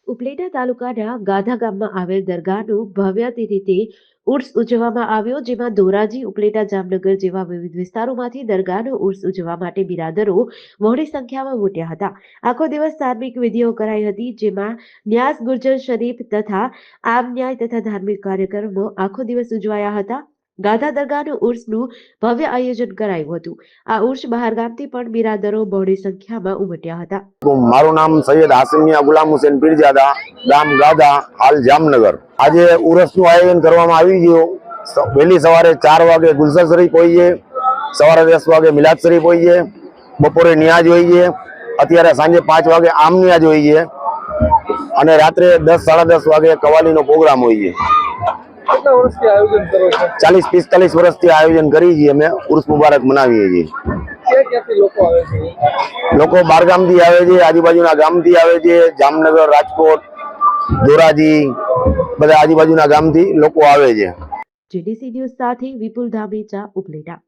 ઉપલેટા તાલુકાના ગાધા ગામમાં આવેલ દરગાહનું ભવ્ય રીતે ઉર્સ ઉજવવામાં આવ્યો, જેમાં ધોરાજી, ઉપલેટા, જામનગર જેવા વિવિધ વિસ્તારોમાંથી દરગાહનો ઉર્સ ઉજવવા માટે બિરાદરો બહોળી સંખ્યામાં ઉમટ્યા હતા. આખો દિવસ ધાર્મિક વિધિઓ કરાઈ હતી, જેમાં ન્યાસ ગુર્જર શરીફ તથા આમ ન્યાય તથા ધાર્મિક કાર્યક્રમો આખો દિવસ ઉજવાયા હતા. ગાધા દરગાહનું ઉર્સનું ભવ્ય આયોજન કરાયું હતું. આ ઉર્સ બહારગામથી પણ બિરાદરો બહોળી સંખ્યામાં ઉમટ્યા હતા. મારું નામ સૈયદ હાસિમિયા ગુલામ હુસેન પીરજાદા, ગામ ગાધા, હાલ જામનગર. આજે ઉર્સનું આયોજન કરવામાં આવી ગયું. વહેલી સવારે 4 વાગે ગુલશન શરીફ હોઈએ, સવારે 10 વાગે મિલાદ શરીફ હોઈએ, બપોરે નિયાજ હોઈએ, અત્યારે સાંજે 5 વાગે આમ નિયાજ હોઈએ અને રાત્રે 10 સાડા 10 વાગે કવાલીનો પ્રોગ્રામ હોઈએ. 40-45 વર્ષથી આયોજન કરી છીએ. અમે ઉર્સ મુબારક મનાવીએ છીએ. લોકો બહારગામથી આવે છે, આજુબાજુના ગામથી આવે છે, જામનગર, રાજકોટ, ધોરાજી, બધા આજુબાજુના ગામથી લોકો આવે છે. GDC ન્યૂઝ સાથે વિપુલ ધામેચા, ઉપલેટા.